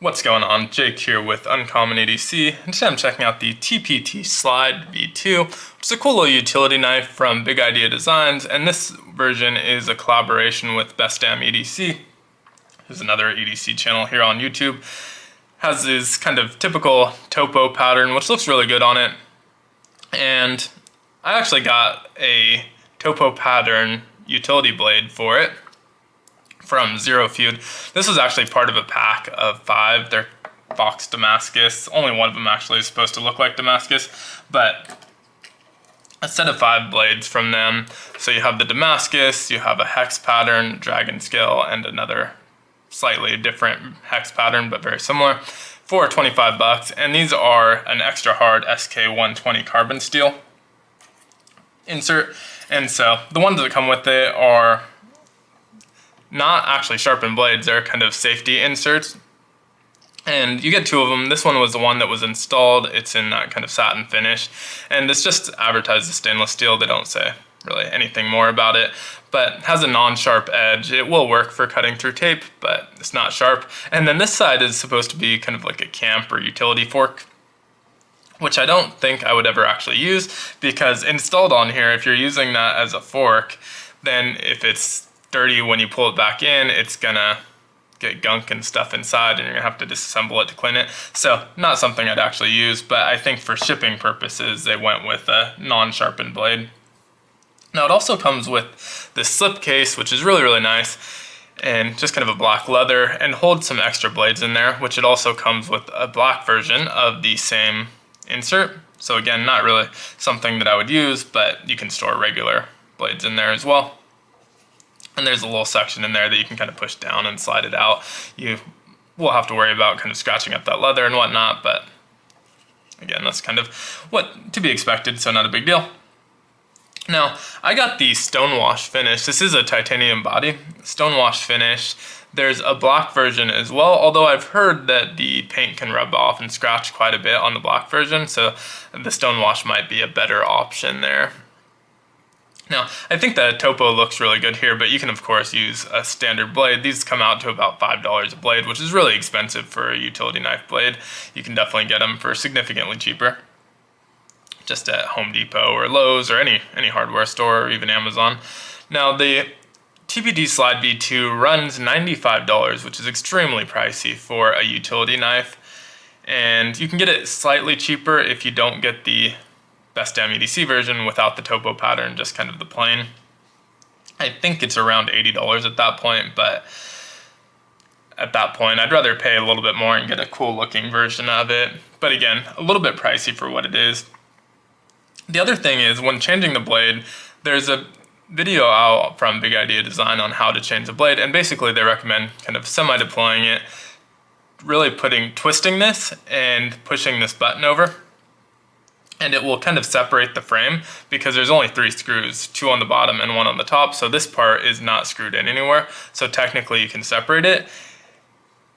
What's going on? Jake here with Uncommon EDC, and today I'm checking out the TPT Slide V2, which is a cool little utility knife from BigIDesigns, and this version is a collaboration with Damn EDC, who's another EDC channel here on YouTube. Has this kind of typical Topo pattern, which looks really good on it, and I actually got a Topo pattern utility blade for it from Zero Feud. This was actually part of a pack of 5. They're box Damascus. Only one of them actually is supposed to look like Damascus, but a set of 5 blades from them. So you have the Damascus, you have a hex pattern, dragon scale, and another slightly different hex pattern, but very similar, for 25 bucks. And these are an extra hard SK120 carbon steel insert. And so the ones that come with it are not actually sharpened blades, they're kind of safety inserts. And you get 2 of them. This one was the one that was installed. It's in that kind of satin finish. And it's just advertised as stainless steel. They don't say really anything more about it. But it has a non-sharp edge. It will work for cutting through tape, but it's not sharp. And then this side is supposed to be kind of like a camp or utility fork, which I don't think I would ever actually use, because installed on here, if you're using that as a fork, then if it's dirty when you pull it back in, it's gonna get gunk and stuff inside, and you're gonna have to disassemble it to clean it. So not something I'd actually use, but I think for shipping purposes they went with a non-sharpened blade. Now it also comes with this slip case, which is really nice, and just kind of a black leather, and holds some extra blades in there, which it also comes with a black version of the same insert. So again, not really something that I would use, but you can store regular blades in there as well. And there's a little section in there that you can kind of push down and slide it out. You will have to worry about kind of scratching up that leather and whatnot, but again, that's kind of what to be expected, so not a big deal. Now, I got the stonewash finish. This is a titanium body, stonewash finish. There's a black version as well, although I've heard that the paint can rub off and scratch quite a bit on the black version, so the stonewash might be a better option there. Now, I think the Topo looks really good here, but you can of course use a standard blade. These come out to about $5 a blade, which is really expensive for a utility knife blade. You can definitely get them for significantly cheaper, just at Home Depot or Lowe's or any hardware store, or even Amazon. Now, the TPT Slide V2 runs $95, which is extremely pricey for a utility knife, and you can get it slightly cheaper if you don't get the Damn EDC version without the Topo pattern, just kind of the plain. I think it's around $80 at that point, but at that point I'd rather pay a little bit more and get a cool looking version of it. But again, a little bit pricey for what it is. The other thing is, when changing the blade, there's a video out from BigIDesign on how to change the blade, and basically they recommend kind of semi-deploying it, really twisting this and pushing this button over, and it will kind of separate the frame, because there's only 3 screws, 2 on the bottom and 1 on the top, so this part is not screwed in anywhere, so technically you can separate it.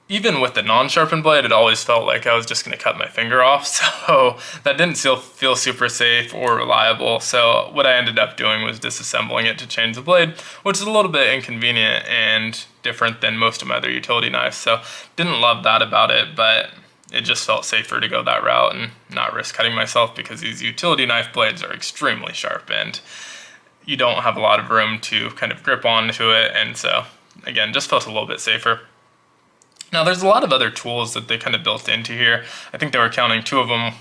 Even with the non-sharpened blade, it always felt like I was just going to cut my finger off, so that didn't feel super safe or reliable. So what I ended up doing was disassembling it to change the blade, which is a little bit inconvenient and different than most of my other utility knives, so didn't love that about it, but it just felt safer to go that route and not risk cutting myself, because these utility knife blades are extremely sharp and you don't have a lot of room to kind of grip onto it, and so again, just felt a little bit safer. Now, there's a lot of other tools that they kind of built into here. I think they were counting 2 of them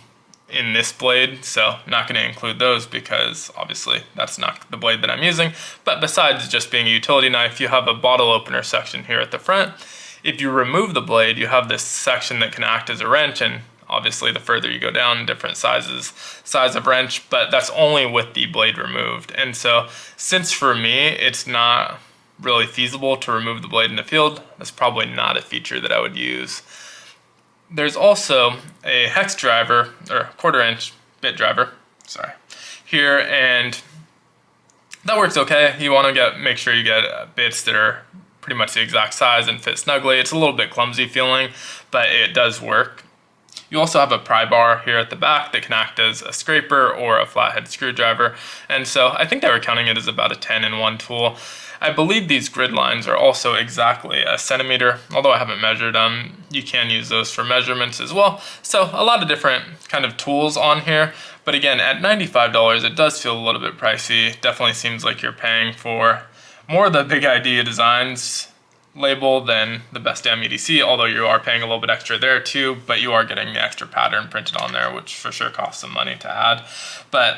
in this blade, so not going to include those because obviously that's not the blade that I'm using. But besides just being a utility knife, you have a bottle opener section here at the front. If you remove the blade, you have this section that can act as a wrench, and obviously the further you go down, different size of wrench, but that's only with the blade removed. And so since for me it's not really feasible to remove the blade in the field, that's probably not a feature that I would use. There's also a hex driver, or 1/4 inch bit driver, here, and that works okay. You want to make sure you get bits that are pretty much the exact size and fit snugly. It's a little bit clumsy feeling, but it does work. You also have a pry bar here at the back that can act as a scraper or a flathead screwdriver. And so I think they were counting it as about a 10-in-1 tool. I believe these grid lines are also exactly a centimeter, although I haven't measured them. You can use those for measurements as well. So a lot of different kind of tools on here. But again, at $95, it does feel a little bit pricey. Definitely seems like you're paying for more of the BigIDesigns label than the best Damn EDC, although you are paying a little bit extra there too, but you are getting the extra pattern printed on there, which for sure costs some money to add. But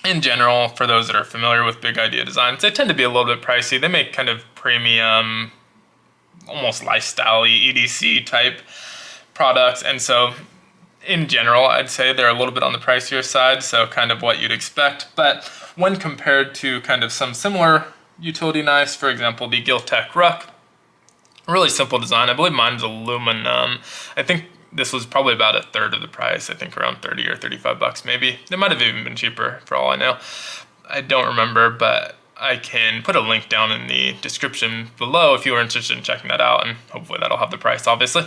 in general, for those that are familiar with BigIdesigns, they tend to be a little bit pricey. They make kind of premium, almost lifestyle-y EDC type products, and so in general, I'd say they're a little bit on the pricier side, so kind of what you'd expect. But when compared to kind of some similar utility knives, for example, the Giltech Ruck, really simple design. I believe mine's aluminum. I think this was probably about a third of the price. I think around 30 or 35 bucks maybe. It might have even been cheaper for all I know. I don't remember, but I can put a link down in the description below if you are interested in checking that out, and hopefully that'll have the price, obviously.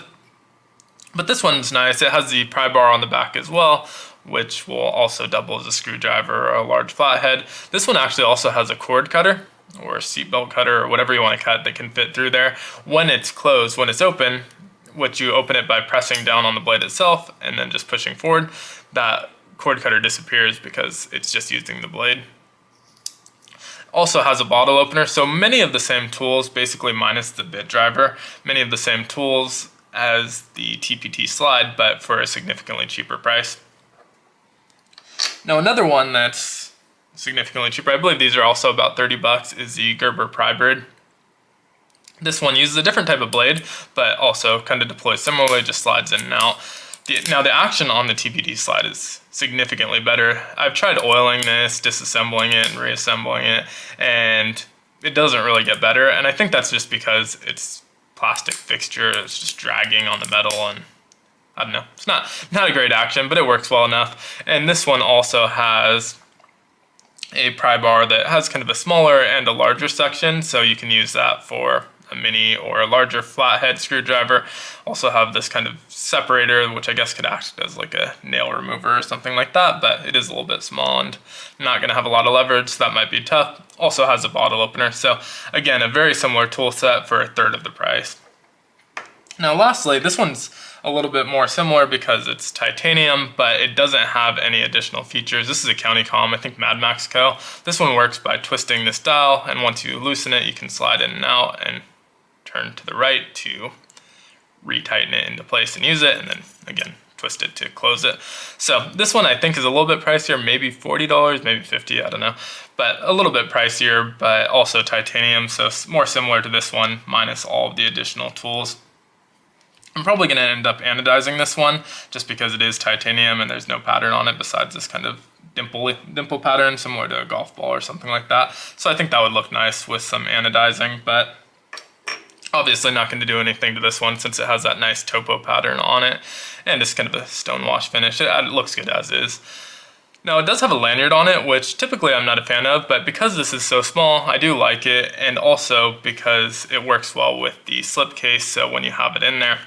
But this one's nice. It has the pry bar on the back as well, which will also double as a screwdriver or a large flathead. This one actually also has a cord cutter or a seatbelt cutter or whatever you want to cut that can fit through there. When it's closed, when it's open, which you open it by pressing down on the blade itself and then just pushing forward, that cord cutter disappears because it's just using the blade. Also has a bottle opener, so many of the same tools, basically minus the bit driver, many of the same tools as the TPT Slide, but for a significantly cheaper price. Now another one that's significantly cheaper, I believe these are also about 30 bucks, is the Gerber Pry Bar. This one uses a different type of blade, but also kind of deploys similarly, just slides in and out. Now the action on the TPT Slide is significantly better. I've tried oiling this, disassembling it, and reassembling it, and it doesn't really get better. And I think that's just because it's plastic fixture, it's just dragging on the metal, and I don't know, it's not a great action, but it works well enough. And this one also has a pry bar that has kind of a smaller and a larger section, so you can use that for a mini or a larger flathead screwdriver. Also have this kind of separator, which I guess could act as like a nail remover or something like that, but it is a little bit small and not going to have a lot of leverage, so that might be tough. Also has a bottle opener, so again, a very similar tool set for a third of the price. Now lastly, this one's a little bit more similar because it's titanium, but it doesn't have any additional features. This is a County Comm, I think Mad Max Co. This one works by twisting this dial, and once you loosen it, you can slide in and out and turn to the right to retighten it into place and use it, and then again twist it to close it. So this one I think is a little bit pricier, maybe $40, maybe $50, I don't know, but a little bit pricier, but also titanium, so more similar to this one minus all of the additional tools. I'm probably going to end up anodizing this one just because it is titanium and there's no pattern on it besides this kind of dimple pattern similar to a golf ball or something like that. So I think that would look nice with some anodizing, but obviously not going to do anything to this one since it has that nice Topo pattern on it and it's kind of a stone wash finish. It looks good as is. Now it does have a lanyard on it, which typically I'm not a fan of, but because this is so small, I do like it, and also because it works well with the slip case, so when you have it in there,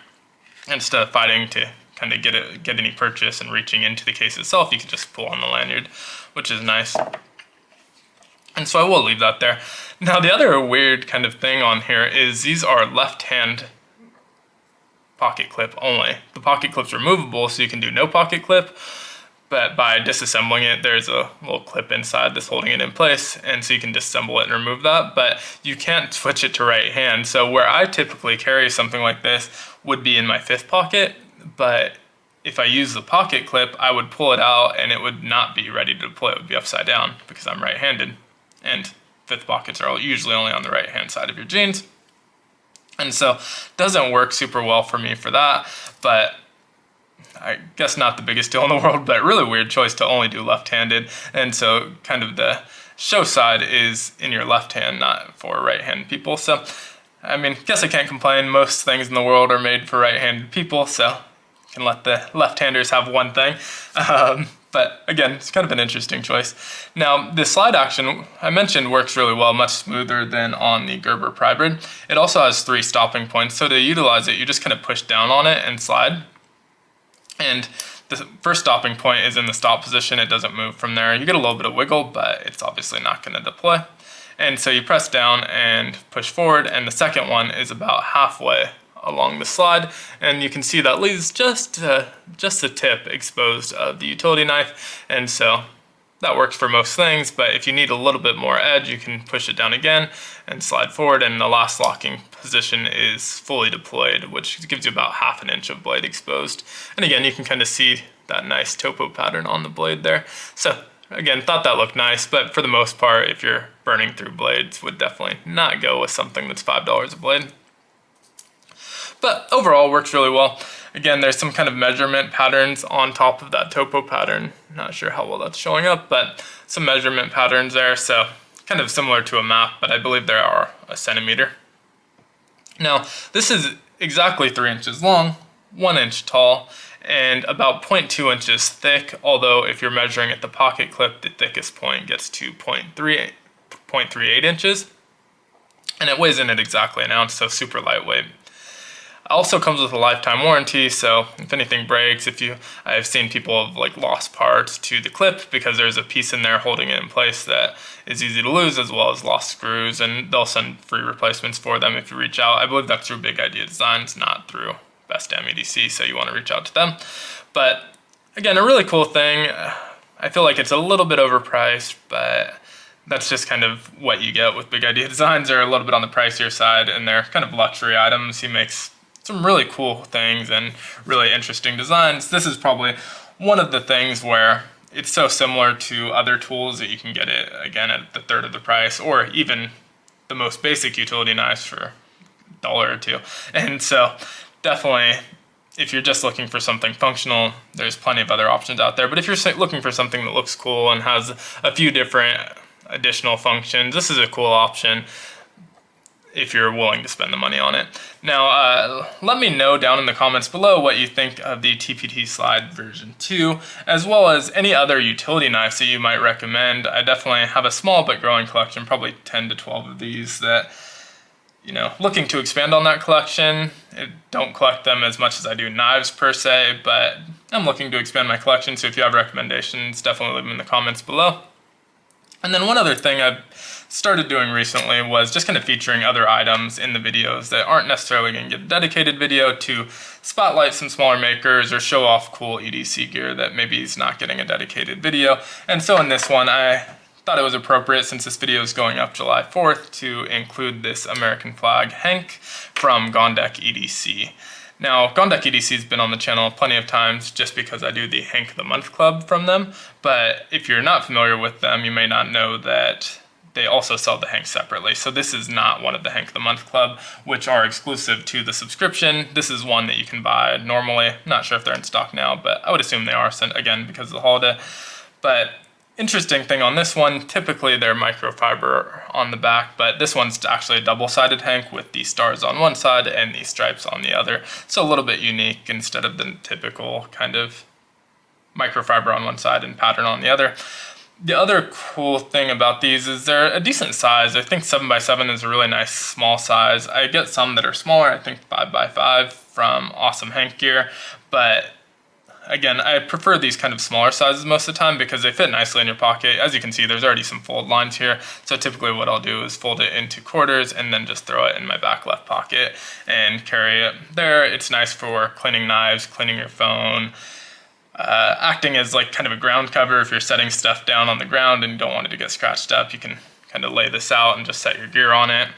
instead of fighting to kind of get any purchase and reaching into the case itself, you can just pull on the lanyard, which is nice. And so I will leave that there. Now the other weird kind of thing on here is these are left-hand pocket clip only. The pocket clip's removable, so you can do no pocket clip, but by disassembling it, there's a little clip inside that's holding it in place, and so you can disassemble it and remove that, but you can't switch it to right hand. So where I typically carry something like this would be in my fifth pocket, but if I use the pocket clip, I would pull it out and it would not be ready to deploy. It would be upside down because I'm right-handed, and fifth pockets are usually only on the right-hand side of your jeans. And so it doesn't work super well for me for that, but I guess not the biggest deal in the world, but really weird choice to only do left-handed. And so kind of the show side is in your left hand, not for right-handed people. So, I mean, guess I can't complain. Most things in the world are made for right-handed people, so you can let the left-handers have one thing. But again, it's kind of an interesting choice. Now, the slide action I mentioned works really well, much smoother than on the Gerber Pry Bar. It also has 3 stopping points, so to utilize it, you just kind of push down on it and slide. And the first stopping point is in the stop position. It doesn't move from there. You get a little bit of wiggle, but it's obviously not going to deploy. And so you press down and push forward, and the second one is about halfway along the slide, and you can see that leaves just the tip exposed of the utility knife, and so that works for most things. But if you need a little bit more edge, you can push it down again and slide forward, and the last locking position is fully deployed, which gives you about 1/2 inch of blade exposed. And again, you can kind of see that nice topo pattern on the blade there. So again, thought that looked nice, but for the most part, if you're burning through blades, would definitely not go with something that's $5 a blade. But overall, works really well. Again, there's some kind of measurement patterns on top of that topo pattern. Not sure how well that's showing up, but some measurement patterns there. So kind of similar to a map, but I believe there are a centimeter. Now, this is exactly 3 inches long, 1 inch tall, and about 0.2 inches thick, although if you're measuring at the pocket clip, the thickest point gets to 0.38 inches, and it weighs in at exactly an ounce, so super lightweight. It also comes with a lifetime warranty, so if anything breaks, I've seen people have like lost parts to the clip because there's a piece in there holding it in place that is easy to lose, as well as lost screws, and they'll send free replacements for them if you reach out. I believe that's through BigIDesigns, not through Damn EDC, so you want to reach out to them. But again, a really cool thing. I feel like it's a little bit overpriced, but that's just kind of what you get with BigIDesigns. They're a little bit on the pricier side, and they're kind of luxury items. He makes some really cool things and really interesting designs. This is probably one of the things where it's so similar to other tools that you can get it again at the third of the price, or even the most basic utility knives for $1 or $2. And so definitely, if you're just looking for something functional, there's plenty of other options out there. But if you're looking for something that looks cool and has a few different additional functions, this is a cool option if you're willing to spend the money on it. Now, let me know down in the comments below what you think of the TPT Slide version 2, as well as any other utility knives that you might recommend. I definitely have a small but growing collection, probably 10 to 12 of these that, looking to expand on that collection. I don't collect them as much as I do knives per se, but I'm looking to expand my collection, so if you have recommendations, definitely leave them in the comments below. And then one other thing I've started doing recently was just kind of featuring other items in the videos that aren't necessarily going to get a dedicated video, to spotlight some smaller makers or show off cool EDC gear that maybe is not getting a dedicated video. And so in this one, I thought it was appropriate, since this video is going up July 4th, to include this American flag hank from Gondek EDC. Now, Gondek EDC has been on the channel plenty of times just because I do the Hank of the Month Club from them, but if you're not familiar with them, you may not know that they also sell the Hank separately. So this is not one of the Hank of the Month Club, which are exclusive to the subscription. This is one that you can buy normally. I'm not sure if they're in stock now, but I would assume they are, again, because of the holiday. But interesting thing on this one, typically they're microfiber on the back, but this one's actually a double-sided hank with the stars on one side and the stripes on the other. So a little bit unique instead of the typical kind of microfiber on one side and pattern on the other. The other cool thing about these is they're a decent size. I think 7x7 is a really nice small size. I get some that are smaller, I think 5x5 from Awesome Hank Gear, but again, I prefer these kind of smaller sizes most of the time because they fit nicely in your pocket. As you can see, there's already some fold lines here. So typically what I'll do is fold it into quarters and then just throw it in my back left pocket and carry it there. It's nice for cleaning knives, cleaning your phone, acting as like kind of a ground cover. If you're setting stuff down on the ground and you don't want it to get scratched up, you can kind of lay this out and just set your gear on it.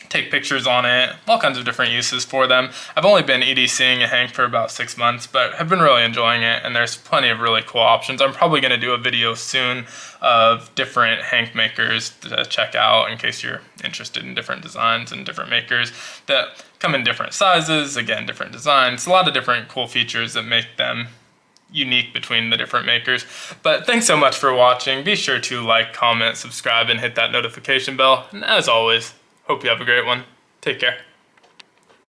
Take pictures on it, all kinds of different uses for them. I've only been EDCing a hank for about 6 months, but have been really enjoying it, and there's plenty of really cool options. I'm probably going to do a video soon of different hank makers to check out in case you're interested in different designs and different makers that come in different sizes, again, different designs, a lot of different cool features that make them unique between the different makers. But thanks so much for watching. Be sure to like, comment, subscribe, and hit that notification bell. And as always, hope you have a great one. Take care.